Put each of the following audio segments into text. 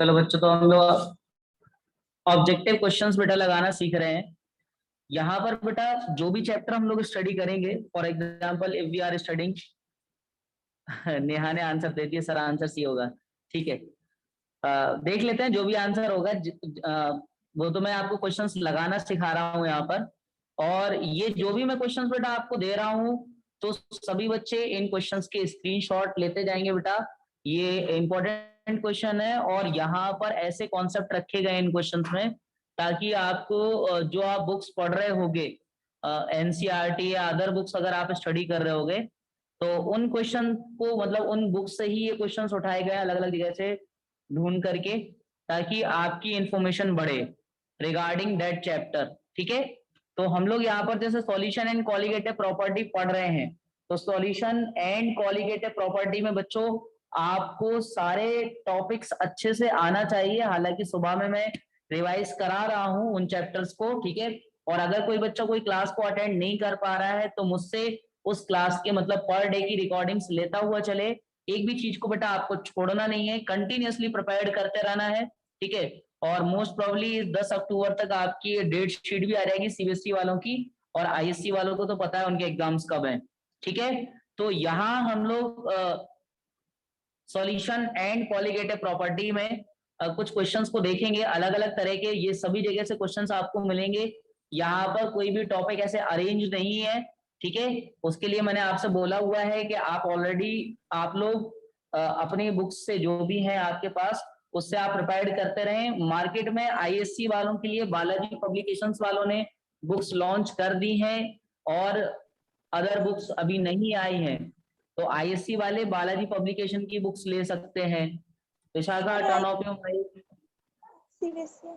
चलो बच्चों, तो हम लोग ऑब्जेक्टिव क्वेश्चंस बेटा लगाना सीख रहे हैं। यहाँ पर बेटा जो भी चैप्टर हम लोग स्टडी करेंगे, for example if we are studying Neha ने आंसर दे दिया, सर आंसर सी होगा। ठीक है, देख लेते हैं जो भी आंसर होगा। वो तो मैं आपको क्वेश्चंस लगाना सिखा रहा हूँ यहाँ पर। और ये जो भी मैं क्वेश्चंस बेटा आपको दे रहा हूँ, तो सभी बच्चे इन क्वेश्चंस के स्क्रीनशॉट लेते जाएंगे बेटा। ये इंपॉर्टेंट क्वेश्चन है और यहाँ पर ऐसे कॉन्सेप्ट रखे गए इन क्वेश्चंस में, ताकि आपको जो आप बुक्स पढ़ रहे होगे, एनसीईआरटी या अदर बुक्स अगर आप स्टडी कर रहे होगे, तो उन क्वेश्चन को मतलब उन बुक्स से ही ये क्वेश्चंस उठाए गए अलग अलग जगह से ढूंढ करके, ताकि आपकी इंफॉर्मेशन बढ़े रिगार्डिंग दैट चैप्टर। ठीक है, तो हम लोग यहाँ पर जैसे सॉल्यूशन एंड कॉलिगेटिव प्रॉपर्टी पढ़ रहे हैं, तो सॉल्यूशन एंड कॉलिगेटिव प्रॉपर्टी में बच्चों आपको सारे टॉपिक्स अच्छे से आना चाहिए। हालांकि सुबह में मैं रिवाइज करा रहा हूँ उन चैप्टर्स को, ठीक है। और अगर कोई बच्चा कोई क्लास को अटेंड नहीं कर पा रहा है, तो मुझसे उस क्लास के मतलब पर डे की रिकॉर्डिंग्स लेता हुआ चले। एक भी चीज को बेटा आपको छोड़ना नहीं है, कंटिन्यूअसली प्रिपेयर करते रहना है। ठीक है, और मोस्ट प्रोबेबली 10 अक्टूबर तक आपकी डेट शीट भी आ जाएगी सीबीएसई वालों की, और आईएससी वालों को तो पता है उनके एग्जाम्स कब हैं। ठीक है, तो यहाँ हम लोग सॉल्यूशन एंड कॉलिगेटिव प्रॉपर्टी में कुछ क्वेश्चंस को देखेंगे अलग अलग तरह के। ये सभी जगह से क्वेश्चंस आपको मिलेंगे, यहाँ पर कोई भी टॉपिक ऐसे अरेंज नहीं है। ठीक है, उसके लिए मैंने आपसे बोला हुआ है कि आप ऑलरेडी आप लोग अपनी बुक्स से जो भी है आपके पास, उससे आप प्रिपेयर करते रहें। मार्केट में आईएससी वालों के लिए बालाजी पब्लिकेशंस वालों ने बुक्स लॉन्च कर दी हैं, और अदर बुक्स अभी नहीं आई हैं, तो आईएससी वाले बालाजी पब्लिकेशन की बुक्स ले सकते हैं। Vishakha turn off your mic. Seriously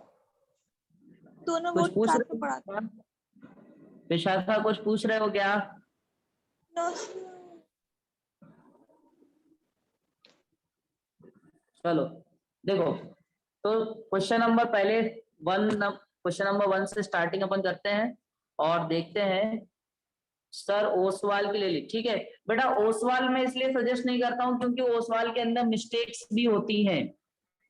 दोनों कुछ बोर्ड पूछ साथ रहे में पढ़ाते हो विशाखा, कुछ पूछ रहे हो क्या? नो। चलो देखो, तो क्वेश्चन नंबर पहले क्वेश्चन नंबर 1 से स्टार्टिंग अपन करते हैं और देखते हैं। सर ओसवाल की ले ली, ठीक है बेटा। ओसवाल में इसलिए सजेस्ट नहीं करता हूं क्योंकि ओसवाल के अंदर मिस्टेक्स भी होती हैं।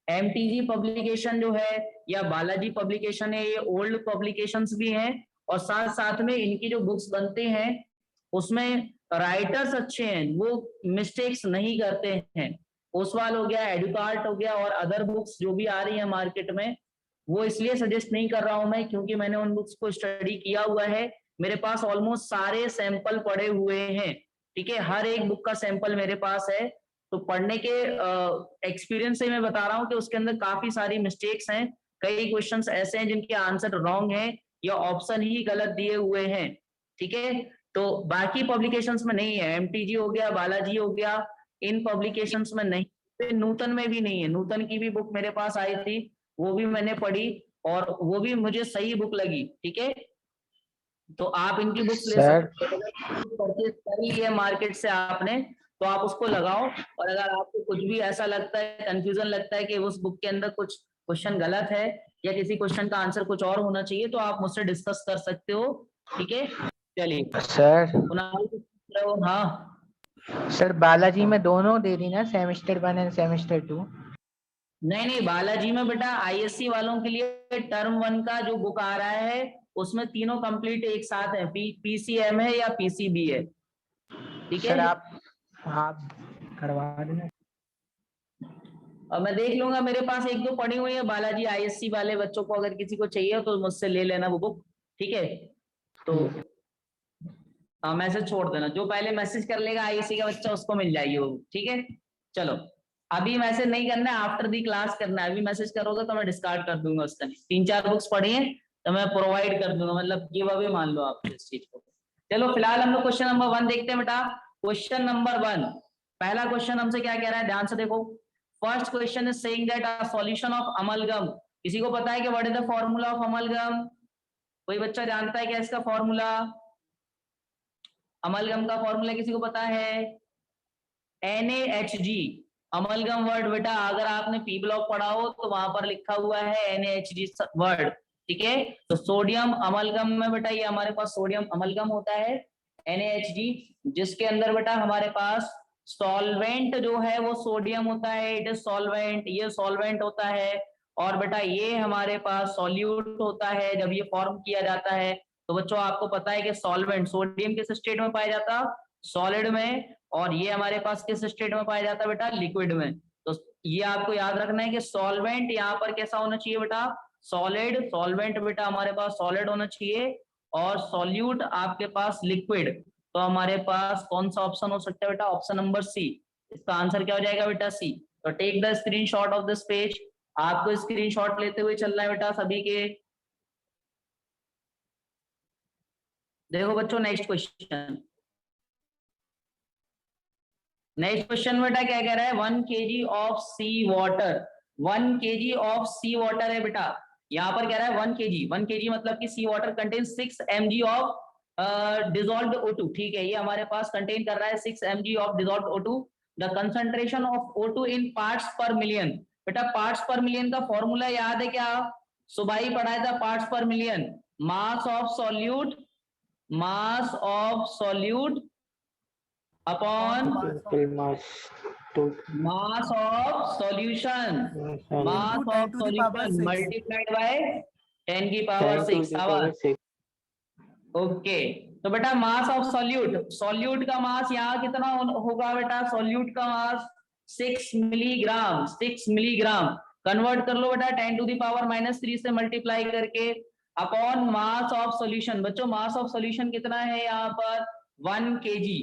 एमटीजी पब्लिकेशन जो है या बालाजी पब्लिकेशन है, ये ओल्ड पब्लिकेशंस भी हैं, और साथ साथ में इनकी जो बुक्स बनते हैं उसमें राइटर्स अच्छे हैं, वो मिस्टेक्स नहीं करते हैं। ओसवाल हो गया, एडुकार्ट हो गया, और अदर बुक्स जो भी आ रही है मार्केट में, वो इसलिए सजेस्ट नहीं कर रहा हूं मैं क्योंकि मैंने उन बुक्स को स्टडी किया हुआ है। मेरे पास ऑलमोस्ट सारे सैंपल पड़े हुए हैं। ठीक है, हर एक बुक का सैंपल मेरे पास है, तो पढ़ने के एक्सपीरियंस से मैं बता रहा हूँ कि उसके अंदर काफी सारी मिस्टेक्स हैं। कई क्वेश्चंस ऐसे हैं जिनके आंसर रॉन्ग है या ऑप्शन ही गलत दिए हुए हैं। ठीक है, तो बाकी पब्लिकेशंस में नहीं है, एमटीजी हो गया, बालाजी हो गया, इन पब्लिकेशंस में नहीं, नूतन में भी नहीं है। नूतन की भी बुक मेरे पास आई थी, वो भी मैंने पढ़ी और वो भी मुझे सही बुक लगी। ठीक है, तो आप इनकी बुक्स ले सकते हो, परचेज करी है मार्केट से आपने, तो आप उसको लगाओ। और अगर आपको कुछ भी ऐसा लगता है, कंफ्यूजन लगता है कि उस बुक के अंदर कुछ क्वेश्चन गलत है या किसी क्वेश्चन का आंसर कुछ और होना चाहिए, तो आप मुझसे डिस्कस कर सकते हो। ठीक है, चलिए सर। हाँ सर बालाजी में दोनों दे दी ना, सेमेस्टर 1 एंड सेमेस्टर 2? नहीं नहीं, बालाजी में बेटा आईएससी वालों के लिए टर्म 1 का जो बुक आ रहा है उसमें तीनों कंप्लीट एक साथ है, पीसीएम है या पीसीबी है। ठीक है सर आप करवा देना। और मैं देख लूंगा, मेरे पास एक दो पड़ी हुई है बालाजी आईएससी वाले बच्चों को, अगर किसी को चाहिए तो मुझसे ले लेना वो बुक। ठीक है, तो मैसेज छोड़ देना, जो पहले मैसेज कर लेगा आईएससी का बच्चा उसको मिल जाएगी वो। ठीक है, चलो अभी मैसेज नहीं करना है, आफ्टर दी क्लास करना है। अभी मैसेज करोगे तो मैं डिस्कार्ड कर दूंगा उसका। 3-4 बुक्स पढ़ी है तो मैं प्रोवाइड कर दूंगा, मतलब गिव अवे मान लो आप इस चीज को। चलो फिलहाल हम लोग क्वेश्चन नंबर 1 देखते हैं बेटा। क्वेश्चन नंबर 1, पहला क्वेश्चन हमसे क्या कह रहा है, ध्यान से देखो। First question is saying that a solution of amalgam. किसी को पता है कि what is the formula of amalgam? कोई बच्चा जानता है क्या इसका फॉर्मूला? अमलगम का फॉर्मूला किसी को पता है? NaHG। अमलगम वर्ड बेटा अगर आपने पी ब्लॉक पढ़ा हो तो वहां पर लिखा हुआ है NaHG वर्ड। ठीक है, तो सोडियम अमलगम में बेटा ये हमारे पास सोडियम अमलगम होता है NaHG, जिसके अंदर बेटा हमारे पास सॉल्वेंट जो है वो सोडियम होता है, इट इज सॉल्वेंट, ये सॉल्वेंट होता है। और बेटा ये हमारे पास सॉल्यूट होता है जब ये फॉर्म किया जाता है। तो बच्चों आपको पता है कि सॉल्वेंट सोडियम किस स्टेट में पाया जाता, सॉलिड में, और ये हमारे पास किस स्टेट में पाया जाता है बेटा, लिक्विड में। तो ये आपको याद रखना है कि सॉल्वेंट यहाँ पर कैसा होना चाहिए बेटा, सॉलिड, सॉल्वेंट बेटा हमारे पास सॉलिड होना चाहिए, और सॉल्यूट आपके पास लिक्विड। तो हमारे पास कौन सा ऑप्शन हो सकता है बेटा, ऑप्शन नंबर सी। इसका आंसर क्या हो जाएगा बेटा, सी। तो take the screenshot of this page, आपको स्क्रीनशॉट लेते हुए चलना है बेटा सभी के। देखो बच्चों नेक्स्ट क्वेश्चन, नेक्स्ट क्वेश्चन बेटा क्या कह रहा है, 1 kg of sea water, 1 kg of sea water है बेटा। यहाँ पर कह रहा है 1 kg, 1 kg मतलब कि sea water contain 6 mg of dissolved O2। ठीक है, ये हमारे पास कंटेन कर रहा है 6 mg of dissolved O2। The concentration of O2 in parts पर मिलियन। बेटा पार्ट्स पर मिलियन का फॉर्मूला याद है क्या, सुबह ही पढ़ाया था, पार्ट्स पर million, mass of solute, mass of solute upon mass of solution, mass of solution multiplied by 10 की पावर 6। ओके, तो बेटा मास ऑफ सॉल्यूट, सॉल्यूट का मास यहाँ कितना होगा बेटा, सॉल्यूट का मास 6 मिलीग्राम, 6 मिलीग्राम। कन्वर्ट कर लो बेटा 10 टू द पावर -3 से मल्टीप्लाई करके, अपॉन मास ऑफ सॉल्यूशन। बच्चों मास ऑफ सॉल्यूशन कितना है यहाँ पर, 1 kg,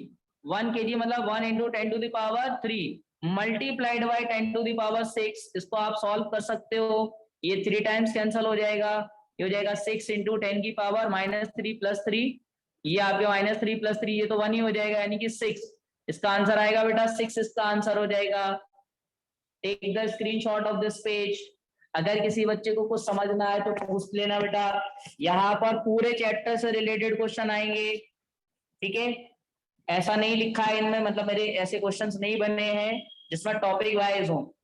1 kg मतलब 1 into 10 to the power 3 multiplied by 10 to the power 6। इसको आप सॉल्व कर सकते हो, ये 3 टाइम्स कैंसिल हो जाएगा, ये हो जाएगा 6 इंटू 10 की पावर -3 + 3, ये आपके -3 + 3, ये तो 1 ही हो जाएगा, यानी कि 6। इसका आंसर आएगा बेटा 6, इसका आंसर हो जाएगा। Take the screenshot of this page. अगर किसी बच्चे को कुछ समझ ना आए तो पूछ लेना बेटा, यहाँ पर पूरे चैप्टर से रिलेटेड क्वेश्चन आएंगे। ठीक है, ऐसा नहीं लिखा है इनमें, मतलब मेरे ऐसे क्वेश्चंस नहीं बने हैं जिसमें टॉपिक वाइज हो।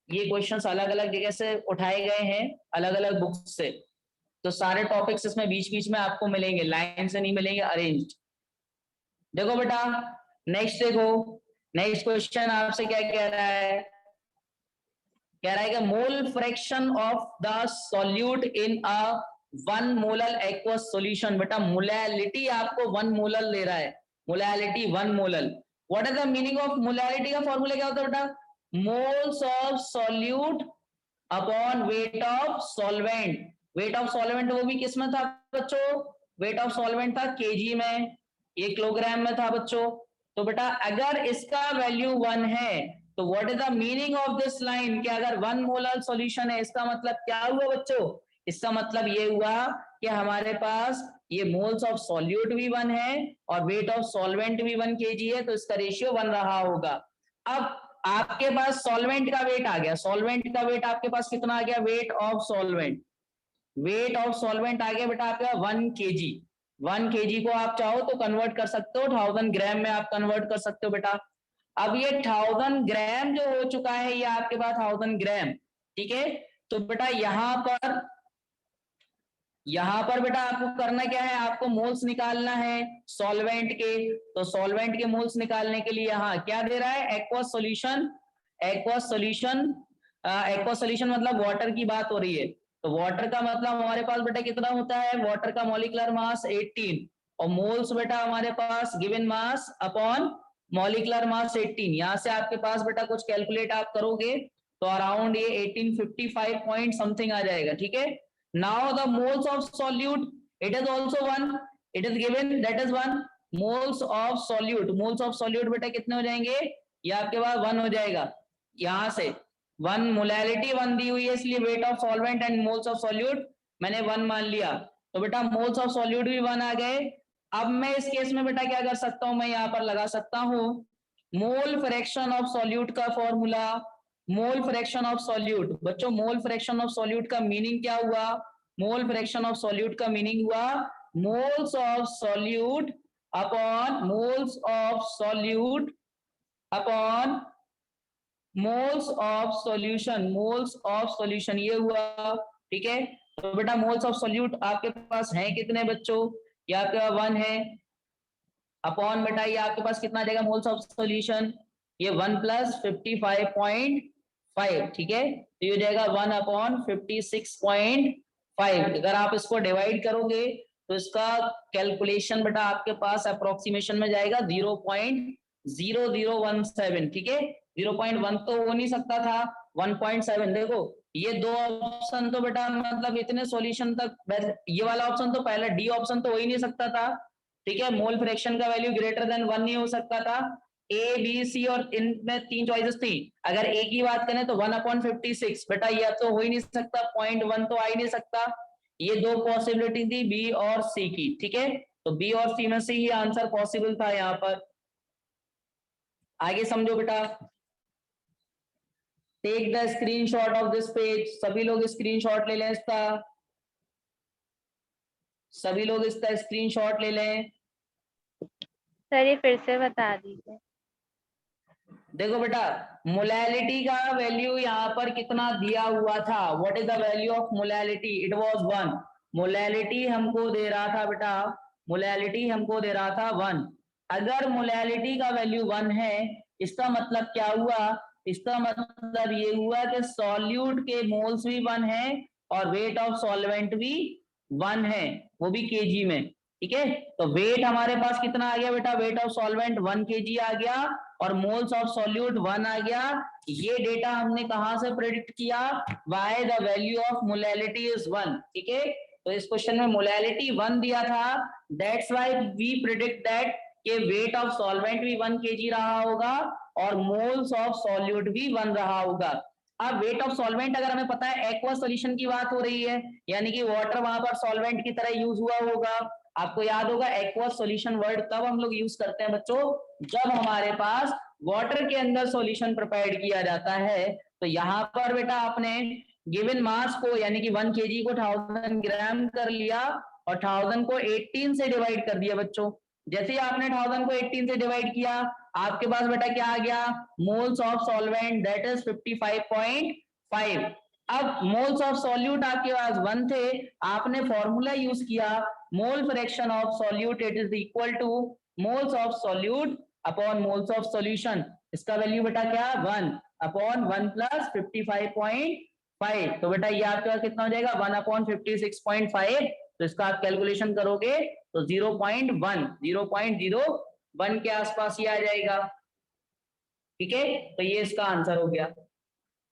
ये क्वेश्चंस अलग अलग जगह से उठाए गए हैं, अलग अलग बुक्स से। तो सारे टॉपिक्स इसमें बीच बीच में आपको मिलेंगे, लाइन से नहीं मिलेंगे, अरेंज्ड। देखो बेटा नेक्स्ट देखो, नेक्स्ट क्वेश्चन आपसे क्या कह रहा है, कह रहा है कि mole fraction of the solute in a 1 molar aqueous solution. बेटा मोलैलिटी आपको 1 मोलर ले रहा है, molality 1 molar. What is the meaning of molality का फॉर्मूला क्या होता है बेटा, moles of solute upon weight of solvent. Weight of solvent वो भी किस में था बच्चों, वेट ऑफ सॉल्वेंट था केजी में, ये किलोग्राम में था बच्चों। तो बेटा अगर इसका वैल्यू 1 है तो what is the meaning of this line, कि अगर 1 मोलर सॉल्यूशन है, इसका मतलब क्या हुआ बच्चों, इसका मतलब ये हुआ कि हमारे पास ये मोल्स ऑफ सॉल्यूट भी 1 है और वेट ऑफ सॉल्वेंट भी 1 kg है, तो इसका रेशियो 1 रहा होगा। अब आपके पास सॉल्वेंट का वेट आ गया, सॉल्वेंट का वेट आपके पास कितना आ गया, weight of solvent, weight of solvent आ गया बेटा आपका 1 kg। 1 kg को आप चाहो तो कन्वर्ट कर सकते हो 1000 ग्राम में, आप कन्वर्ट कर सकते हो बेटा। अब ये 1000 ग्राम जो हो चुका है, ये आपके पास 1000 ग्राम। ठीक है, तो बेटा यहाँ पर बेटा आपको करना क्या है, आपको मोल्स निकालना है सॉल्वेंट के। तो सॉल्वेंट के मोल्स निकालने के लिए यहाँ क्या दे रहा है, aqueous solution, aqueous solution, aqueous solution मतलब वाटर की बात हो रही है। तो वाटर का मतलब हमारे पास बेटा कितना होता है, वाटर का मॉलिक्यूलर मास 18 और मोल्स बेटा हमारे पास given mass upon molecular mass 18। यहाँ से आपके पास बेटा कुछ कैलकुलेट आप करोगे तो अराउंड ये 1855 पॉइंट समथिंग आ जाएगा। ठीक है, now the moles of solute, it is also 1, it is given, that is 1 moles of solute, moles of solute बेटा कितने हो जाएंगे, ये आपके पास 1 हो जाएगा। यहाँ से 1 मोलैलिटी 1 दी हुई है, इसलिए wait of solvent and moles of solute मैंने 1 मान लिया, तो बेटा मोल्स ऑफ सॉल्यूट भी 1 आ गए। अब मैं इस केस में बेटा क्या कर सकता हूं, मैं यहाँ पर लगा सकता हूँ मोल फ्रैक्शन ऑफ सॉल्यूट का formula, mole fraction of solute. बच्चों मोल फ्रैक्शन ऑफ सॉल्यूट का मीनिंग क्या हुआ, मोल फ्रैक्शन ऑफ सॉल्यूट का मीनिंग हुआ moles of solute upon moles of solute upon moles of solution, moles of solution ये हुआ। ठीक है, तो बेटा मोल्स ऑफ सॉल्यूट आपके पास है कितने बच्चों, या आपके पास 1 है। अपॉन बेटा ये आपके पास कितना आ जाएगा मोल्स ऑफ सॉल्यूशन, ये 1 + 55.5, ठीक है। तो ये हो जाएगा 1/56.5। अगर आप इसको डिवाइड करोगे तो इसका कैलकुलेशन बेटा आपके पास अप्रोक्सीमेशन में जाएगा 0.0017, ठीक है। 0.1 तो हो नहीं सकता था, 1.7। देखो ये दो ऑप्शन तो बेटा मतलब इतने सॉल्यूशन तक, ये वाला ऑप्शन तो पहले डी ऑप्शन तो हो ही नहीं सकता था, ठीक है। मोल फ्रैक्शन का वैल्यू ग्रेटर देन 1 नहीं हो सकता था। ए बी सी और इनमें 3 चॉइसेस थी, अगर ए की बात करें तो 1/56 बेटा ये तो हो ही नहीं सकता, 0.1 तो आ ही नहीं सकता। ये दो पॉसिबिलिटी थी बी और सी की, ठीक है। तो बी और सी में से ही आंसर पॉसिबल था यहाँ पर। आगे समझो बेटा, take the screenshot of this page. सभी लोग स्क्रीनशॉट ले लें इसका, सभी लोग इसका स्क्रीनशॉट ले लें। सर ये फिर से बता दीजिए। देखो बेटा मोलैलिटी का वैल्यू यहाँ पर कितना दिया हुआ था, what is the value of molality, it was 1। Molality हमको दे रहा था बेटा, मोलैलिटी हमको दे रहा था 1। अगर मोलैलिटी का वैल्यू 1 है, इसका मतलब क्या हुआ, इसका मतलब ये हुआ कि सॉल्यूट के मोल्स भी 1 है और वेट ऑफ सॉल्वेंट भी 1 है, वो भी केजी में, ठीक है। तो वेट हमारे पास कितना आ गया बेटा, वेट ऑफ सॉल्वेंट 1 kg आ गया और मोल्स ऑफ सॉल्यूट 1 आ गया। ये डेटा हमने कहां से प्रेडिक्ट किया, by the value of molality is 1, ठीक है। तो इस क्वेश्चन में मोलैलिटी 1 दिया था, that's why we predict that कि वेट ऑफ सॉल्वेंट भी 1 kg रहा होगा और मोल्स ऑफ सॉल्यूट भी 1 रहा होगा। अब वेट ऑफ सॉल्वेंट अगर हमें पता है, एक्वा सॉल्यूशन की बात हो रही है, यानी कि वाटर वहां पर सॉल्वेंट की तरह यूज हुआ होगा। आपको याद होगा एक्वा सॉल्यूशन वर्ड तब हम लोग यूज करते हैं बच्चों, जब हमारे पास वाटर के अंदर सॉल्यूशन प्रिपेयर किया जाता है। तो यहाँ पर बेटा आपने गिवन मास को यानी कि 1 kg को 1000 ग्राम कर लिया और 1000 को 18 से डिवाइड कर दिया बच्चों। जैसे ही आपने 1000 को 18 से डिवाइड किया, आपके पास बेटा क्या आ गया, moles of solvent that is 55.5। अब मोल्स ऑफ सॉल्यूट आपके पास 1 थे, आपने फॉर्मूला यूज किया mole fraction of solute, it is equal two moles of solute upon moles of solution. इसका वैल्यू बेटा क्या, 1 अपॉन 1 + 55.5। तो बेटा ये आपके पास कितना हो जाएगा, 1/56.5। तो इसका आप कैलकुलेशन करोगे तो 0.01 के आसपास ये आ जाएगा, ठीक है। तो ये इसका आंसर हो गया।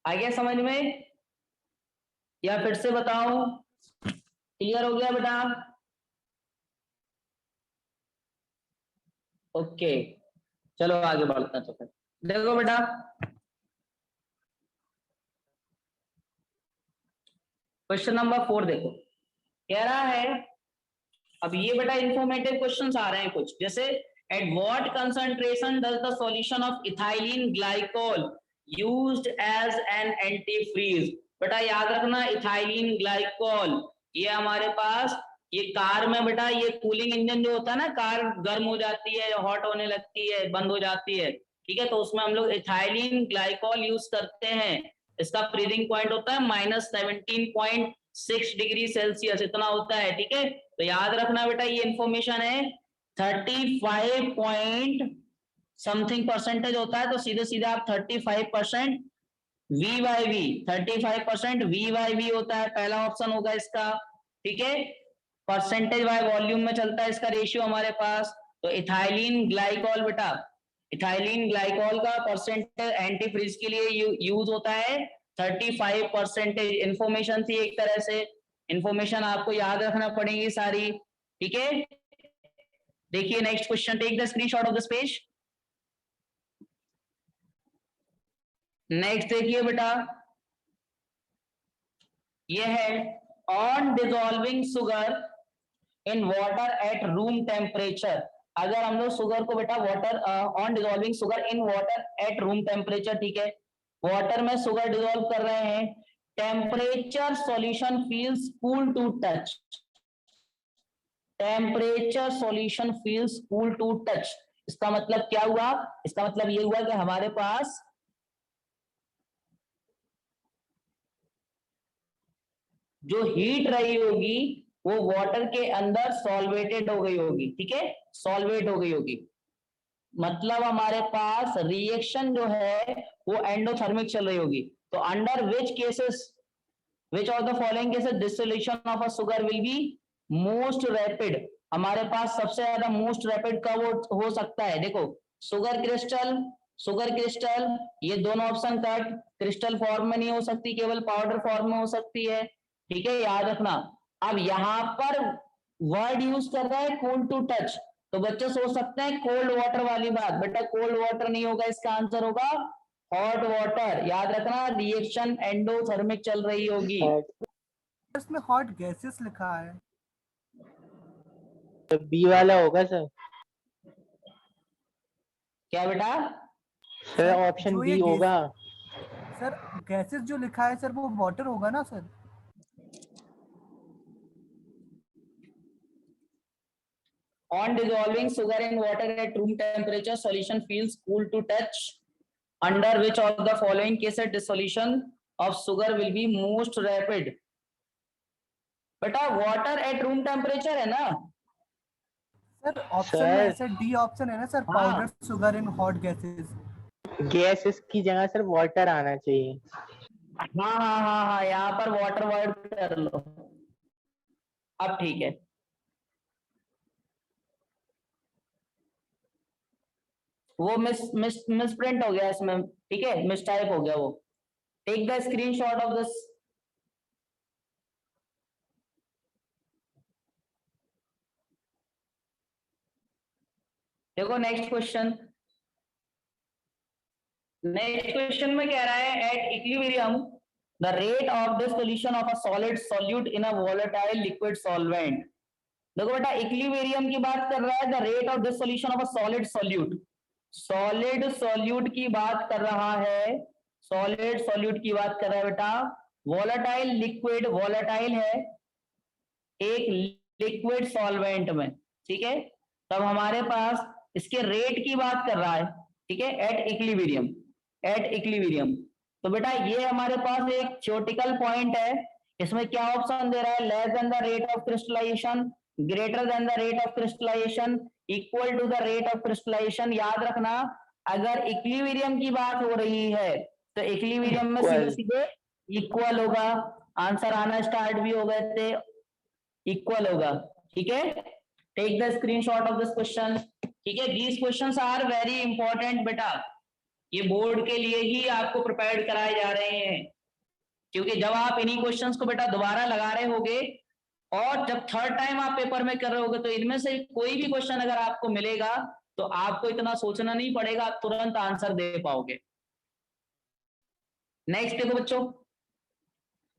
आ गया समझ में या फिर से बताऊं, क्लियर हो गया बेटा? ओके चलो आगे बढ़ते हैं। तो फिर देखो बेटा, क्वेश्चन नंबर 4 देखो, कह रहा है, अब ये बेटा इंफॉर्मेटिव क्वेश्चंस आ रहे हैं कुछ, जैसे at what concentration does the solution of ethylene glycol used as an antifreeze. बेटा याद रखना इथाइलिन ग्लाइकोल, ये हमारे पास ये कार में बेटा ये कूलिंग इंजन जो होता है ना, कार गर्म हो जाती है, हॉट होने लगती है, बंद हो जाती है, ठीक है। तो उसमें हम लोग इथाइलिन ग्लाइकोल यूज करते हैं। इसका फ्रीजिंग पॉइंट होता है -17.6 डिग्री सेल्सियस, इतना होता है, ठीक है। तो याद रखना बेटा ये इंफॉर्मेशन है 35 पॉइंट समथिंग परसेंटेज होता है, तो सीधे सीधे आप 35% V/V, 35% V/V होता है, पहला ऑप्शन होगा इसका, ठीक है। परसेंटेज बाय वॉल्यूम में चलता है इसका रेशियो हमारे पास। तो इथाइलिन ग्लाइकोल बेटा, इथाइलिन ग्लाइकोल का परसेंटेज एंटीफ्रीज के लिए यूज होता है 35%। इंफॉर्मेशन थी एक तरह से, इंफॉर्मेशन आपको याद रखना पड़ेगी सारी, ठीक है। देखिए next question, take the screenshot of this page. Next देखिए बेटा, ये है on dissolving sugar in water at room temperature. अगर हम लोग शुगर को बेटा water on dissolving sugar in water at room temperature, ठीक है, वाटर में शुगर डिसॉल्व कर रहे हैं, temperature solution feels cool to touch, temperature solution feels cool to touch. इसका मतलब क्या हुआ, इसका मतलब ये हुआ कि हमारे पास जो हीट रही होगी वो वाटर के अंदर सॉल्वेटेड हो गई होगी, ठीक है, सॉल्वेट हो गई होगी। मतलब हमारे पास रिएक्शन जो है वो एंडोथर्मिक चल रही होगी। तो under which cases, which of the following cases dissolution of a sugar will be most rapid. हमारे पास सबसे ज्यादा मोस्ट रैपिड का वो हो सकता है, देखो शुगर क्रिस्टल, शुगर क्रिस्टल, ये दोनों ऑप्शन कट, क्रिस्टल फॉर्म में नहीं हो सकती, केवल पाउडर फॉर्म में हो सकती है, ठीक है, याद रखना। अब यहाँ पर वर्ड यूज कर रहा है कूल टू टच, तो बच्चे सोच सकते हैं कोल्ड वाटर वाली बात, बेटा कोल्ड वाटर नहीं होगा, इसका आंसर होगा हॉट वाटर। याद रखना रिएक्शन एंडोथर्मिक चल रही होगी। इसमें हॉट गैसेस लिखा है। तो बी वाला होगा सर। क्या बेटा? सर ऑप्शन जो ये बी होगा। सर गैसेस जो लिखा है सर वो वाटर होगा ना sir? On dissolving sugar in water at room temperature, solution feels cool to touch. Under which of the following cases dissolution of sugar will be most rapid? बेटा water at room temperature है ना? Sir option में sir ऐसे D option है ना sir, हाँ। Powder sugar in hot gases. Gases की जगह सर वाटर आना चाहिए। हाँ हाँ हाँ हाँ, यहाँ पर वाटर वर्ड कर लो, अब ठीक है। वो मिस प्रिंट हो गया इसमें, ठीक है, मिस टाइप हो गया वो। Take the screenshot of this. देखो नेक्स्ट क्वेश्चन, नेक्स्ट क्वेश्चन में कह रहा है at equilibrium the rate of dissolution of a solid solute in a volatile liquid solvent. देखो बेटा इक्विलिब्रियम की बात कर रहा है, the rate of dissolution of a solid solute, solid solute की बात कर रहा है, सॉलिड सॉल्यूट की बात कर रहा है बेटा। वोलेटाइल लिक्विड, वोलेटाइल है एक लिक्विड सॉल्वेंट में, ठीक है, तब हमारे पास इसके रेट की बात कर रहा है, ठीक है, एट इक्विलिब्रियम, एट इक्विलिब्रियम। तो बेटा ये हमारे पास एक थ्योरेटिकल पॉइंट है, इसमें क्या ऑप्शन दे रहा है, less than the rate of crystallisation, greater than the rate of crystallisation, equal to the rate of crystallisation. याद रखना अगर इक्विलिब्रियम की बात हो रही है तो इक्विलिब्रियम में सीधे सीधे इक्वल होगा, आंसर आना स्टार्ट भी हो गए थे, इक्वल होगा, ठीक है। Take the screenshot of this question, ठीक है, these questions are very important बेटा, ये बोर्ड के लिए ही आपको प्रिपेयर कराए जा रहे हैं, क्योंकि जब आप इन्हीं क्वेश्चंस को बेटा दोबारा लगा रहे होगे और जब थर्ड टाइम आप पेपर में कर रहे होगे तो इनमें से कोई भी क्वेश्चन अगर आपको मिलेगा तो आपको इतना सोचना नहीं पड़ेगा, आप तुरंत आंसर दे पाओगे। नेक्स्ट देखो बच्चों,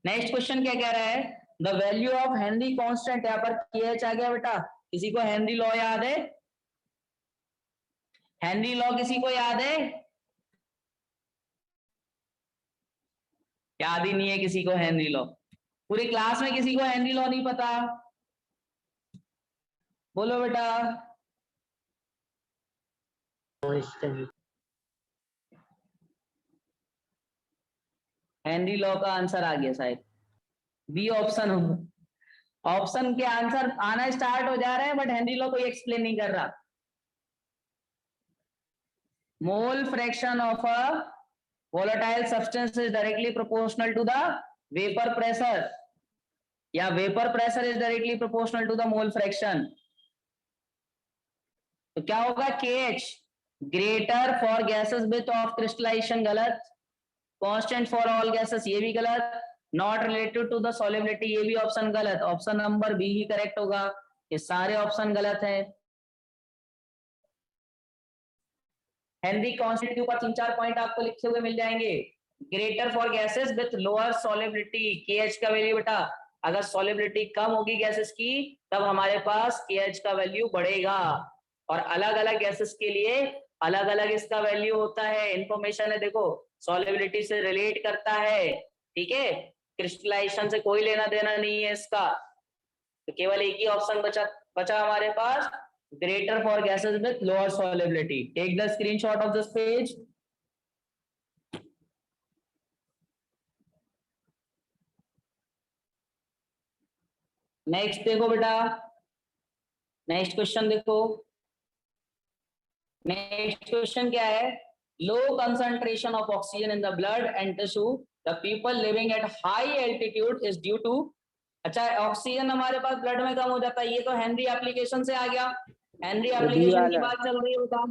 नेक्स्ट क्वेश्चन क्या कह रहा है, the value of Henry constant, यहाँ पर KH आ गया बेटा, किसी को हेनरी लॉ याद है? हेनरी लॉ किसी को याद है? याद ही नहीं है किसी को हेनरी लॉ, पूरी क्लास में किसी को हेनरी लॉ नहीं पता? बोलो बेटा। हेनरी लॉ का आंसर आ गया शायद, बी ऑप्शन हो, ऑप्शन के आंसर आना स्टार्ट हो जा रहे हैं बट हेनरी लॉ कोई एक्सप्लेन नहीं कर रहा। Mole fraction of a volatile substance is directly proportional to the vapor pressure, या vapor pressure is directly proportional to the mole fraction। तो क्या होगा, KH greater for gases with of crystallisation गलत, constant for all gases ये भी गलत, not related to the solubility ये भी ऑप्शन गलत, ऑप्शन नंबर बी ही करेक्ट होगा, ये सारे ऑप्शन गलत हैं। हेनरी कांस्टेंट के ऊपर 3-4 पॉइंट आपको लिखे हुए मिल जाएंगे, greater for gases with lower solubility, KH का वैल्यू बेटा अगर सॉल्युबिलिटी कम होगी गैसेस की तब हमारे पास KH का वैल्यू बढ़ेगा, और अलग अलग गैसेस के लिए अलग अलग इसका वैल्यू होता है, इंफॉर्मेशन है, देखो सॉल्युबिलिटी से रिलेट करता है, ठीक है, क्रिस्टलाइजेशन से कोई लेना देना नहीं है इसका। तो केवल एक ही ऑप्शन बचा हमारे पास, greater for gases with lower solubility. Take the screenshot of this page. Next देखो बेटा, नेक्स्ट क्वेश्चन देखो। नेक्स्ट क्वेश्चन क्या है? Low concentration of oxygen in the blood and tissue the people living at high altitude is due to. अच्छा, oxygen हमारे पास blood में कम हो जाता है, ये तो हेनरी एप्लीकेशन से आ गया। हेनरी एप्लीकेशन की बात चल रही है, बताओ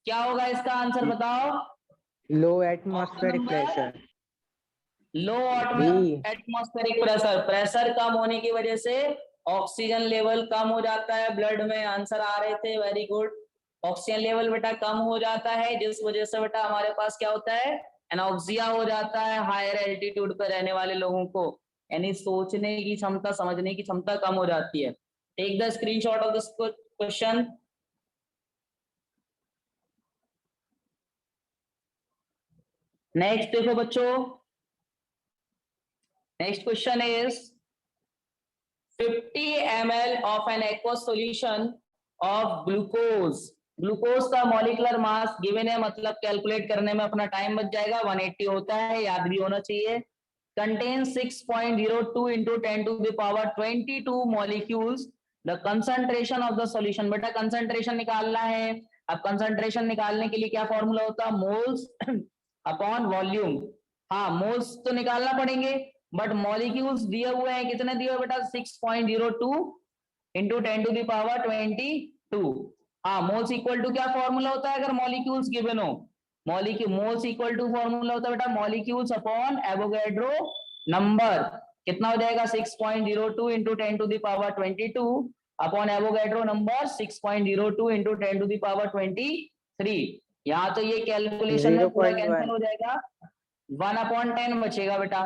क्या होगा इसका आंसर, बताओ। Low atmospheric pressure. Low atmospheric pressure, pressure कम होने की वजह से ऑक्सीजन लेवल कम हो जाता है ब्लड में। आंसर आ रहे थे, वेरी गुड। ऑक्सीजन लेवल बेटा कम हो जाता है, जिस वजह से बेटा हमारे पास क्या होता है, एनॉक्सिया हो जाता है हायर एल्टीट्यूड पर रहने वाले लोगों को, यानी सोचने की क्षमता, समझने की क्षमता कम हो जाती है। Take the screenshot of this question. Next देखो बच्चों, next question is 50 ml of an aqueous solution of glucose। Glucose का मॉलिक्यूलर मास गिवन है, मतलब कैलकुलेट करने में अपना टाइम बच जाएगा, 180 होता है, याद भी होना चाहिए। contains 6.02 into 10 to the power 22 molecules। the concentration of the solution, बेटा कंसंट्रेशन निकालना है। अब कंसंट्रेशन निकालने के लिए क्या फॉर्मूला होता है, मोल्स अपॉन वॉल्यूम। हाँ, मोल्स तो निकालना पड़ेंगे, बट मॉलिक्यूल्स दिए हुए हैं, कितने दिए हुए बेटा, 6.02 इंटू 10 टू द पावर 22। हाँ, मोल्स इक्वल टू क्या फॉर्मूला होता है अगर मॉलिक्यूल्स गिवन हो, मोल्स इक्वल टू फॉर्मूला होता है बेटा मॉलिक्यूल्स अपॉन एवोगैड्रो नंबर। कितना हो जाएगा, 6.02 into 10 to the power 22 upon Avogadro number 6.02 into 10 to the power 23। यहाँ तो ये कैलकुलेशन में पूरा कैंसिल हो जाएगा, 1/10 बचेगा बेटा।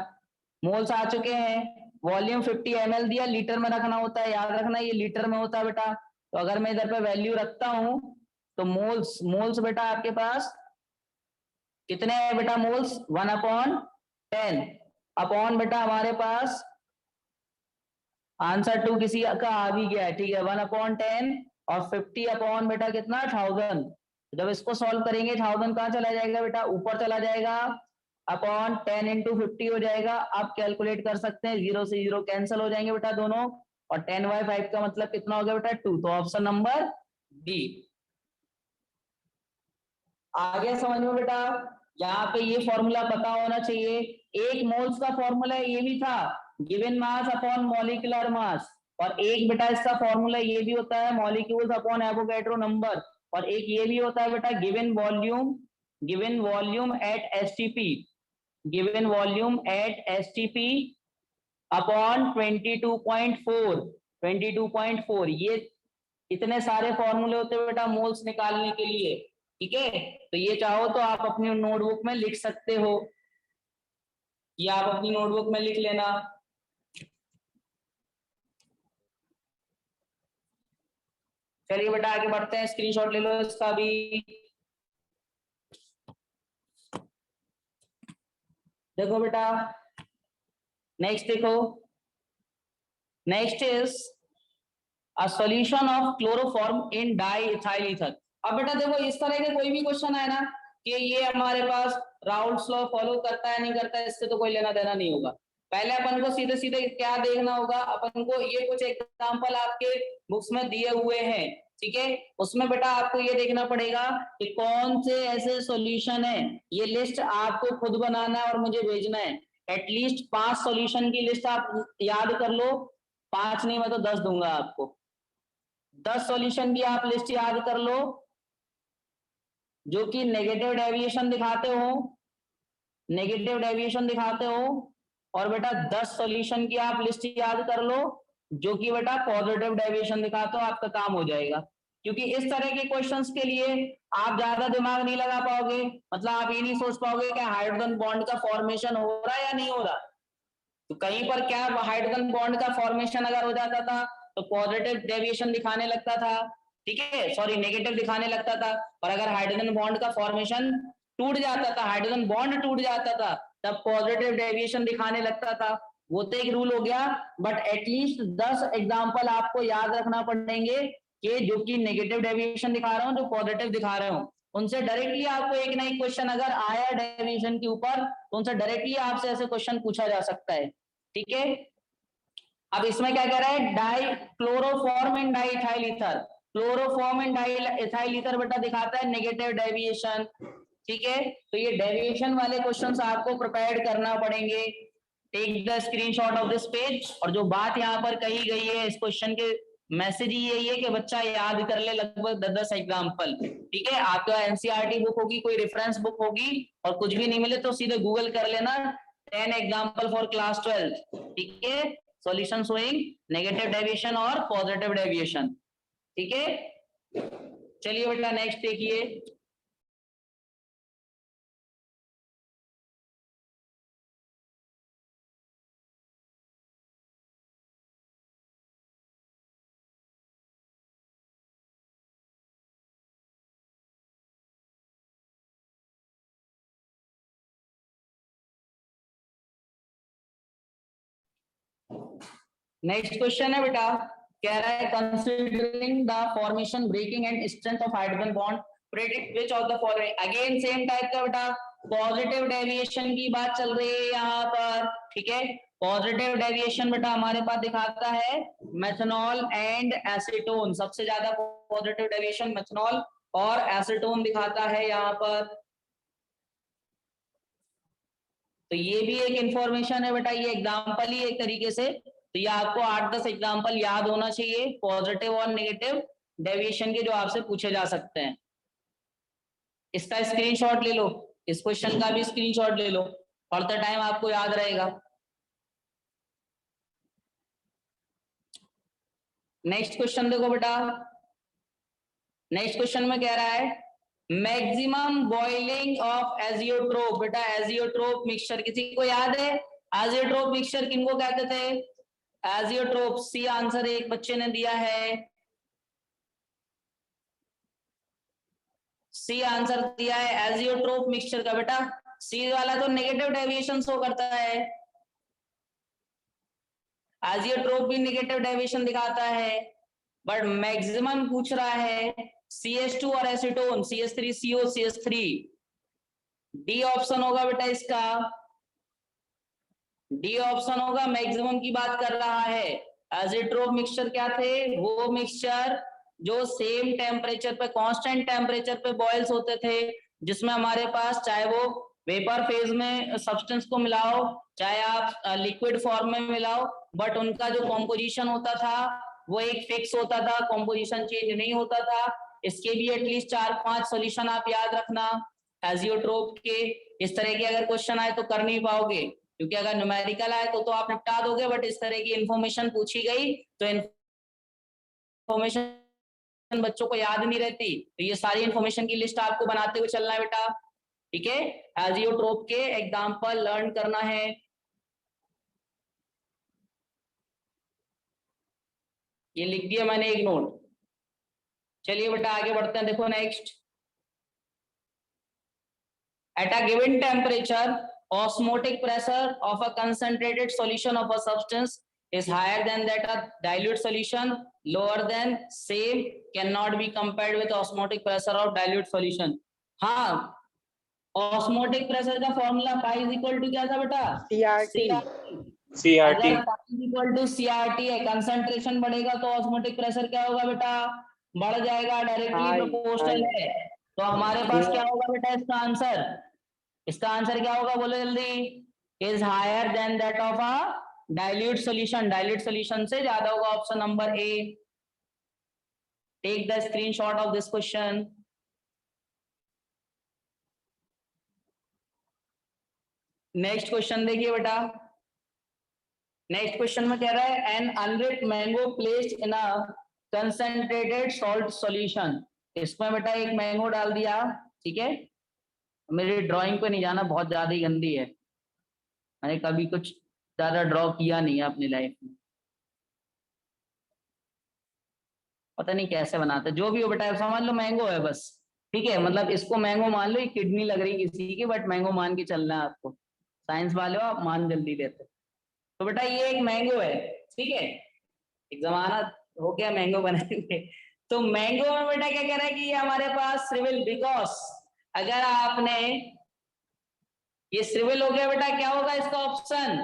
मोल्स आ चुके हैं, वॉल्यूम 50 ml दिया, लीटर में रखना होता है, याद रखना ये लीटर में होता है बेटा। तो अगर मैं इधर पे वैल्यू रखता हूं तो मोल्स बेटा आपके पास कितने हैं बेटा, मोल्स 1/10 अपॉन बेटा हमारे पास आंसर 2 किसी का आ भी गया है, ठीक है, 1/10 और 50 अपॉन बेटा कितना 1000। जब इसको सॉल्व करेंगे 1000 कहाँ चला जाएगा बेटा, ऊपर चला जाएगा, अपॉन 10 इंटू 50 हो जाएगा। आप कैलकुलेट कर सकते हैं, 0 से 0 कैंसिल हो जाएंगे बेटा दोनों, और 10/5 का मतलब कितना हो गया बेटा 2। तो ऑप्शन नंबर बी। आगे समझ में बेटा, यहाँ पे ये फॉर्मूला पता होना चाहिए। एक मोल्स का फॉर्मूला ये भी था, गिवन मास अपॉन मॉलिक्यूलर मास, और एक बेटा इसका फॉर्मूला ये भी होता है मॉलिक्यूल्स अपॉन एवोगैड्रो नंबर, और एक ये भी होता है बेटा given volume at STP, given volume at STP upon 22.4। ये इतने सारे फॉर्मूले होते हैं बेटा मोल्स निकालने के लिए, ठीक है। तो ये चाहो तो आप अपनी नोटबुक में लिख सकते हो, या आप अपनी नोटबुक में लिख लेना। चलिए बेटा आगे बढ़ते हैं, स्क्रीनशॉट ले लो इसका भी। देखो बेटा नेक्स्ट देखो, next is a solution of chloroform in diethyl ether. अब बेटा देखो इस तरह के कोई भी क्वेश्चन आए ना कि ये हमारे पास राउल्ट्स लॉ फॉलो करता है नहीं करता है, इससे तो कोई लेना देना नहीं होगा। पहले अपन को सीधे सीधे क्या देखना होगा, अपन को ये कुछ एग्जांपल आपके बुक्स में दिए हुए हैं, ठीक है। उसमें बेटा आपको ये देखना पड़ेगा कि कौन से ऐसे सॉल्यूशन है, ये लिस्ट आपको खुद बनाना है और मुझे भेजना है। एटलीस्ट 5 सॉल्यूशन की लिस्ट आप याद कर लो, 5 नहीं मैं तो 10 दूंगा आपको। 10 सॉल्यूशन की आप लिस्ट याद कर लो जो कि नेगेटिव डेविएशन दिखाते हो, और बेटा 10 सॉल्यूशन की आप लिस्ट याद कर लो जो कि बेटा पॉजिटिव डेविएशन दिखाते हो, आपका काम हो जाएगा। क्योंकि इस तरह के क्वेश्चंस के लिए आप ज्यादा दिमाग नहीं लगा पाओगे, मतलब आप ये नहीं सोच पाओगे कि हाइड्रोजन बॉन्ड का फॉर्मेशन हो रहा है या नहीं हो रहा। तो कहीं पर क्या हाइड्रोजन बॉन्ड का फॉर्मेशन अगर हो जाता था तो पॉजिटिव डेविएशन दिखाने लगता था, ठीक है, सॉरी नेगेटिव दिखाने लगता था। और अगर हाइड्रोजन बॉन्ड का फॉर्मेशन टूट जाता था, हाइड्रोजन बॉन्ड टूट जाता था, तब पॉजिटिव डेविएशन दिखाने लगता था। वो तो एक रूल हो गया, बट एटलीस्ट 10 एग्जांपल आपको याद रखना पड़ेंगे कि जो कि नेगेटिव डेविएशन दिखा रहा हूँ, जो पॉजिटिव दिखा रहे हो, उनसे डायरेक्टली आपको एक ना एक क्वेश्चन अगर आया डेविएशन के ऊपर तो उनसे डायरेक्टली आपसे ऐसे क्वेश्चन पूछा जा सकता है, ठीक है। अब इसमें क्या कह रहा है, di chloroform and di ethyl ether. Chloroform and di ethyl ether बेटा दिखाता है नेगेटिव डेविएशन, ठीक है। तो ये डेविएशन वाले क्वेश्चंस आपको प्रिपेयर करना पड़ेंगे। Take the screenshot of this page. और जो बात यहाँ पर कही गई है इस क्वेश्चन के मैसेज ही यही है कि बच्चा याद कर ले लगभग 10-10 एग्जाम्पल, ठीक है। आपके पास एनसीईआरटी बुक होगी, कोई रेफरेंस बुक होगी, और कुछ भी नहीं मिले तो सीधे गूगल कर लेना 10 एग्जाम्पल फॉर क्लास 12, ठीक है। सॉल्यूशन शोइंग नेगेटिव डेविएशन और पॉजिटिव डेविएशन, ठीक है। चलिए बेटा नेक्स्ट देखिए। नेक्स्ट क्वेश्चन है बेटा, कह रहा है considering the formation, breaking and strength of hydrogen bond, predict which of the following. Again same type का बेटा पॉजिटिव डेविएशन की बात चल रही है यहाँ पर, ठीक है। पॉजिटिव डेविएशन बेटा हमारे पास दिखाता है मेथनॉल एंड एसीटोन। सबसे ज्यादा पॉजिटिव डेविएशन मेथनॉल और एसीटोन दिखाता है यहाँ पर। तो ये भी एक इंफॉर्मेशन है बेटा, ये एग्जाम्पल ही एक तरीके से। तो ये आपको 8-10 एग्जाम्पल याद होना चाहिए पॉजिटिव और नेगेटिव डेविएशन के, जो आपसे पूछे जा सकते हैं। इसका स्क्रीनशॉट ले लो, इस क्वेश्चन का भी स्क्रीनशॉट ले लो, पढ़ते टाइम आपको याद रहेगा। नेक्स्ट क्वेश्चन देखो बेटा, नेक्स्ट क्वेश्चन में कह रहा है मैक्सिमम बॉइलिंग ऑफ एजियोट्रोप। बेटा एजियोट्रोप मिक्सचर किसी को याद है? एजियोट्रोप मिक्सचर किनको कहते थे? एजियोट्रोप, सी आंसर एक बच्चे ने दिया है, सी आंसर दिया है एजियोट्रोप मिक्सचर का। बेटा सी वाला तो नेगेटिव डेविएशन शो करता है, एजियोट्रोप भी नेगेटिव डेविएशन दिखाता है, बट मैक्सिमम पूछ रहा है CH2 और acetone, CH3CO CH3। D option होगा बेटा इसका, डी ऑप्शन होगा, मैक्सिमम की बात कर रहा है। एजिट्रोप मिक्सचर क्या थे? वो मिक्सचर जो सेम टेम्परेचर पे, कांस्टेंट टेम्परेचर पे बॉयल्स होते थे, जिसमें हमारे पास चाहे वो वेपर फेज में सब्सटेंस को मिलाओ, चाहे आप लिक्विड फॉर्म में मिलाओ, बट उनका जो कॉम्पोजिशन होता था वो एक फिक्स होता था, कॉम्पोजिशन चेंज नहीं होता था। इसके भी एटलीस्ट 4-5 सॉल्यूशन आप याद रखना एजियोट्रोप के। इस तरह के अगर क्वेश्चन आए तो कर नहीं पाओगे, क्योंकि अगर न्यूमेरिकल आए तो आप निपटा दोगे, बट इस तरह की इंफॉर्मेशन पूछी गई तो इंफॉर्मेशन बच्चों को याद नहीं रहती। तो ये सारी इंफॉर्मेशन की लिस्ट आपको बनाते हुए चलना है बेटा, ठीक है। एजियोट्रोप के एग्जांपल लर्न करना है। ये लिख दिया मैंने एक नोट। चलिए बेटा आगे बढ़ते हैं, देखो next. At a given temperature osmotic pressure of a concentrated solution of a substance is higher than that of dilute solution, lower than, same, cannot be compared with osmotic pressure of dilute solution। हाँ, osmotic pressure का formula pi is equal to क्या था बेटा? CRT। अगर pi is equal to CRT है, concentration बढ़ेगा तो osmotic pressure क्या होगा बेटा? बढ़ जाएगा, डायरेक्टली प्रोपोर्शनल है। तो हमारे पास क्या होगा बेटा इसका आंसर? इसका आंसर क्या होगा बोलो जल्दी? Is higher than that of a dilute solution, dilute solution से ज्यादा होगा, option number A. Take the screenshot of this question. Next question देखिए बेटा, नेक्स्ट क्वेश्चन में कह रहा है an unripe mango placed in a concentrated salt solution. इसमें बेटा एक मैंगो डाल दिया, ठीक है। मेरी ड्राइंग पे नहीं जाना, बहुत ज्यादा ही गंदी है, मैंने कभी कुछ ज्यादा ड्रॉ किया नहीं है अपनी लाइफ में, पता नहीं कैसे बनाते। जो भी हो बेटा समझ लो मैंगो है बस, ठीक है। मतलब इसको मैंगो मान लो, ये किडनी लग रही किसी की, बट मैंगो मान के चलना है आपको। साइंस वाले हो आप, मान जल्दी लेते। तो बेटा ये एक मैंगो है, ठीक है। एक जमाना हो गया मैंगो बनाए हुए। तो मैंगो में बेटा क्या कह रहा है कि ये हमारे पास श्रिविल, बिकॉज अगर आपने ये श्रिविल हो गया बेटा, क्या होगा इसका ऑप्शन?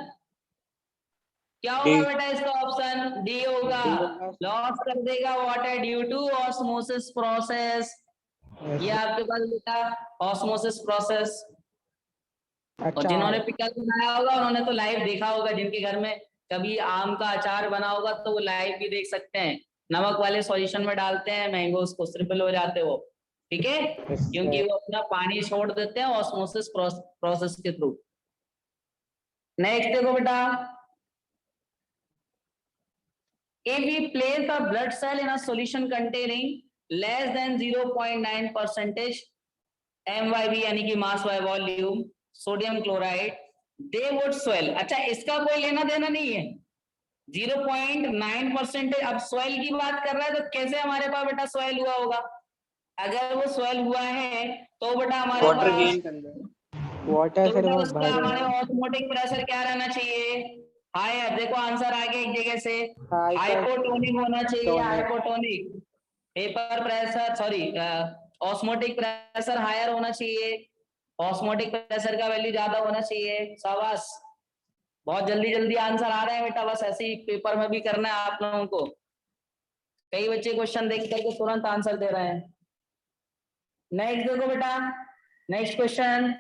क्या होगा बेटा इसका ऑप्शन डी होगा, लॉस कर देगा water due to osmosis process. ये आपके पास बेटा ऑस्मोसिस प्रोसेस। और जिन्होंने पिकल बनाया होगा उन्होंने तो लाइव देखा होगा, जिनके घर में कभी आम का अचार बना होगा तो वो लाइव भी देख सकते हैं। नमक वाले सॉल्यूशन में डालते हैं, मैंगोस को स्ट्रिपल हो जाते हो, ठीक है, क्योंकि वो अपना पानी छोड़ देते हैं ऑस्मोसिस प्रोसेस के थ्रू। नेक्स्ट देखो बेटा, if we place a blood cell in a solution containing less than 0.9% MYV यानी कि mass by volume sodium chloride, they would swell। अच्छा, इसका कोई लेना देना नहीं है, 0.9%। अब स्वेल की बात कर रहा है तो कैसे हमारे पास बेटा स्वेल हुआ होगा? अगर वो स्वेल हुआ है तो बेटा हमारे पास हमारे ऑस्मोटिक प्रेशर क्या रहना चाहिए? हायर। देखो आंसर आ गया एक जगह से, हाइपोटोनिक होना चाहिए, hypotonic. Paper pressure sorry osmotic pressure higher होना चाहिए, ऑस्मोटिक प्रेशर का वैल्यू ज्यादा होना चाहिए। शाबाश, बहुत जल्दी जल्दी आंसर आ रहे हैं बेटा, बस ऐसे ही पेपर में भी करना है आप लोगों को। कई बच्चे क्वेश्चन देख करके तुरंत आंसर दे रहे हैं। नेक्स्ट देखो बेटा, next question,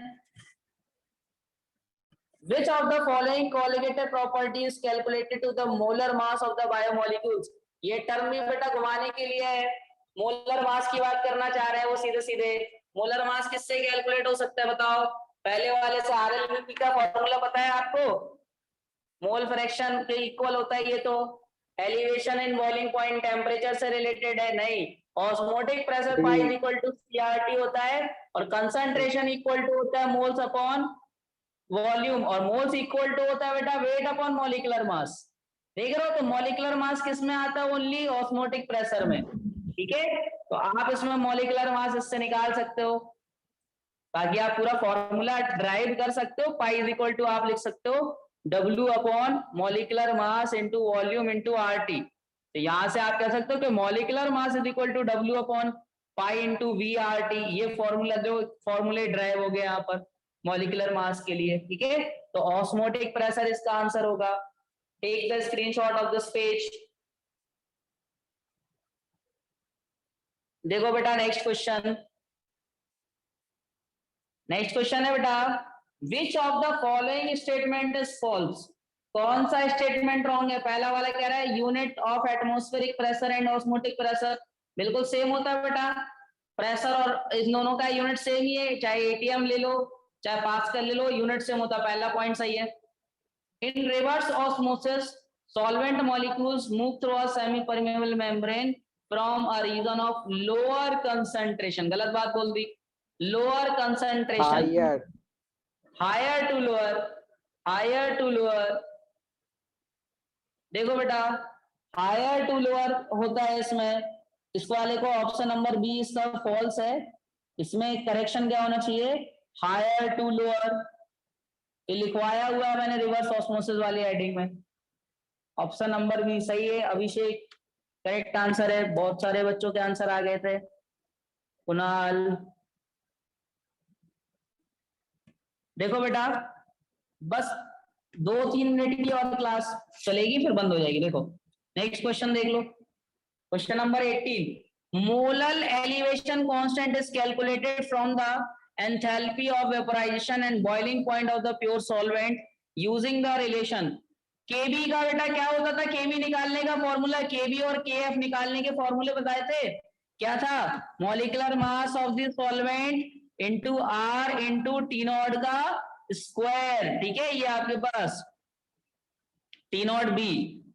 which of the following colligative property is calculated to the molar mass of the biomolecules? ये टर्म भी बेटा घुमाने के लिए है, मोलर मास की बात करना चाह रहे हैं वो सीधे सीधे। मोलर मास किससे कैलकुलेट हो सकता है बताओ? पहले वाले से आरएलबीपी का फॉर्मूला पता है आपको? मोल फ्रैक्शन के इक्वल होता है ये तो। Elevation in boiling point temperature से रिलेटेड है? नहीं। Osmotic pressure pi is equal to CRT होता है, और कंसंट्रेशन इक्वल टू होता है मोल्स अपॉन वॉल्यूम, और मोल्स इक्वल टू होता है बेटा वेट अपॉन मॉलिक्यूलर मास। देख रहे हो? तो मॉलिक्यूलर मास किस में आता है? ओनली ऑस्मोटिक प्रेशर में, ठीक है। तो आप इसमें मॉलिक्यूलर मास इससे निकाल सकते हो ताकि आप पूरा फॉर्मूला ड्राइव कर सकते हो। पाई इज इक्वल टू आप लिख सकते हो W upon molecular mass into volume into RT। तो यहां से आप कह सकते हो कि molecular mass is equal to W upon pi into VRT। ये फॉर्मूला जो फॉर्मूले ड्राइव हो गया यहाँ पर मॉलिक्यूलर मास के लिए, ठीक है। तो ऑस्मोटिक प्रेशर इसका आंसर होगा। Take the screenshot of this page. देखो बेटा नेक्स्ट क्वेश्चन, नेक्स्ट क्वेश्चन है बेटा, which of the following statement is false? कौन सा स्टेटमेंट रॉन्ग है? पहला वाला कह रहा है unit of atmospheric pressure and osmotic pressure बिल्कुल सेम होता है बेटा। प्रेशर और इन दोनों का यूनिट सेम ही है, चाहे एटीएम ले लो चाहे पास्कल ले लो, यूनिट सेम होता है। पहला पॉइंट सही है। In reverse osmosis solvent molecules move through a semi permeable membrane from a region of lower concentration. गलत बात बोल दी, lower concentration, higher to lower, higher to lower. देखो बेटा हायर टू लोअर होता है इसमें, इस वाले को ऑप्शन नंबर बी इसका फॉल्स है। इसमें करेक्शन क्या होना चाहिए? Higher to lower. ये लिखवाया हुआ है मैंने रिवर्स ऑस्मोसिस वाली हेडिंग में। ऑप्शन नंबर बी सही है। अभिषेक करेक्ट आंसर है। बहुत सारे बच्चों के आंसर आ गए थे। कुणाल, देखो बेटा बस 2-3 मिनट की और क्लास चलेगी फिर बंद हो जाएगी। देखो नेक्स्ट क्वेश्चन देख लो, question number 18। Molal elevation constant is calculated from the enthalpy of vaporization and boiling point of the pure solvent using the relation. K B का बेटा क्या होता था? केबी निकालने का फॉर्मूला, केबी और केएफ निकालने के फॉर्मूले बताए थे। क्या था? Molecular mass of the solvent into R into T naught का स्क्वायर, ठीक है। ये आपके पास टी नॉट बी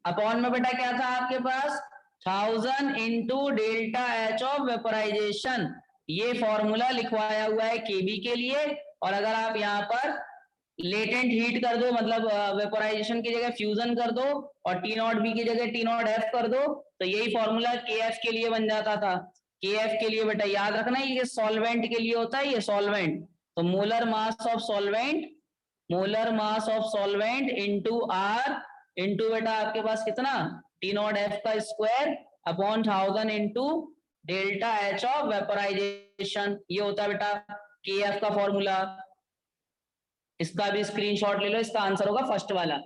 अपॉन में बेटा क्या था आपके पास? 1000 into delta H of vaporization. ये फॉर्मूला लिखवाया हुआ है केबी के लिए। और अगर आप यहाँ पर लेटेंट हीट कर दो, मतलब वेपोराइजेशन की जगह फ्यूजन कर दो, और टी नॉट बी की जगह टी नॉट एफ कर दो, तो यही फॉर्मूला के एफ के लिए बन जाता था। के एफ के लिए बेटा याद रखना ये सॉल्वेंट के लिए होता है, ये सॉल्वेंट। तो molar mass of solvent, molar mass of solvent into R into बेटा आपके पास कितना? टी नॉट एफ का square upon 1000 into delta H of vaporization. ये होता है बेटा के एफ का फॉर्मूला। इसका भी स्क्रीनशॉट ले लो, इसका आंसर होगा फर्स्ट वाला,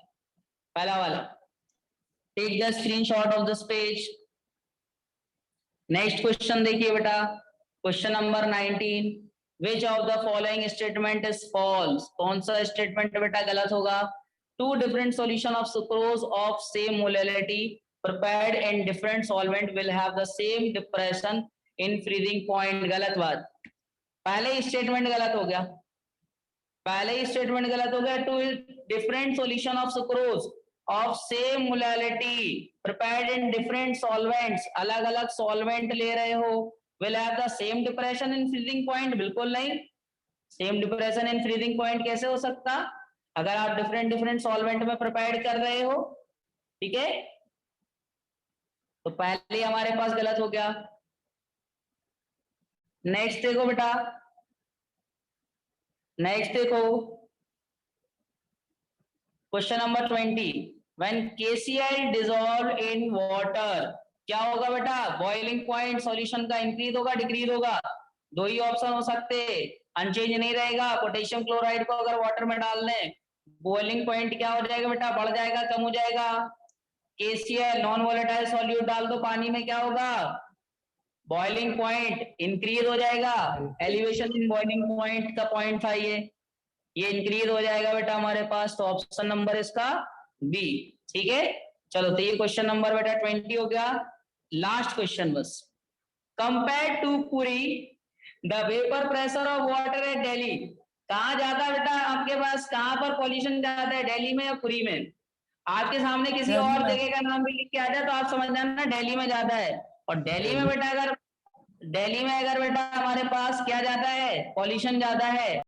पहला वाला। Take the screenshot of this page. Next question देखिए बेटा, question number 19, which of the following statement is false? कौन सा स्टेटमेंट बेटा गलत होगा? Two different solution of sucrose of same molality prepared in different solvent will have the same depression in freezing point। गलत बात, पहले ही स्टेटमेंट गलत हो गया, पहले ही स्टेटमेंट गलत हो गया। Two different solution of sucrose of same molality prepared in different solvents, अलग अलग सॉल्वेंट ले रहे हो, will have the same depression in freezing point? बिल्कुल नहीं। Same depression in freezing point कैसे हो सकता, अगर आप डिफरेंट डिफरेंट सॉल्वेंट में प्रिपेयर कर रहे हो, ठीक है। तो पहले हमारे पास गलत हो गया। नेक्स्ट देखो बेटा, नेक्स्ट देखो question number 20, when KCl dissolve in water, क्या होगा बेटा? बॉइलिंग पॉइंट सॉल्यूशन का इंक्रीज होगा डिक्रीज होगा? दो ही ऑप्शन हो सकते, अनचेंज नहीं रहेगा। पोटेशियम क्लोराइड को अगर वाटर में डाल दें, बॉइलिंग पॉइंट क्या हो जाएगा बेटा? बढ़ जाएगा, कम हो जाएगा? KCl नॉन वोलेटाइल सॉल्यूट डाल दो पानी में, क्या होगा? बॉइलिंग पॉइंट इंक्रीज हो जाएगा। एलिवेशन इन बॉइलिंग पॉइंट का पॉइंट था ये इंक्रीज हो जाएगा बेटा हमारे पास। तो ऑप्शन नंबर इसका बी, ठीक है। चलो तो ये क्वेश्चन नंबर बेटा 20 हो गया। लास्ट क्वेश्चन बस, compare to Puri the vapour pressure of water at Delhi. कहाँ ज्यादा है बेटा आपके पास, कहाँ पर पॉल्यूशन ज्यादा है, दिल्ली में या पुरी में? आपके सामने किसी दिल्ली और में। जगह का नाम भी लिख के आ जाए तो आप समझ जाना दिल्ली में ज्यादा है। और दिल्ली में बेटा अगर दिल्ली में अगर बेटा हमारे पास क्या ज्यादा है, पॉल्यूशन ज्यादा है,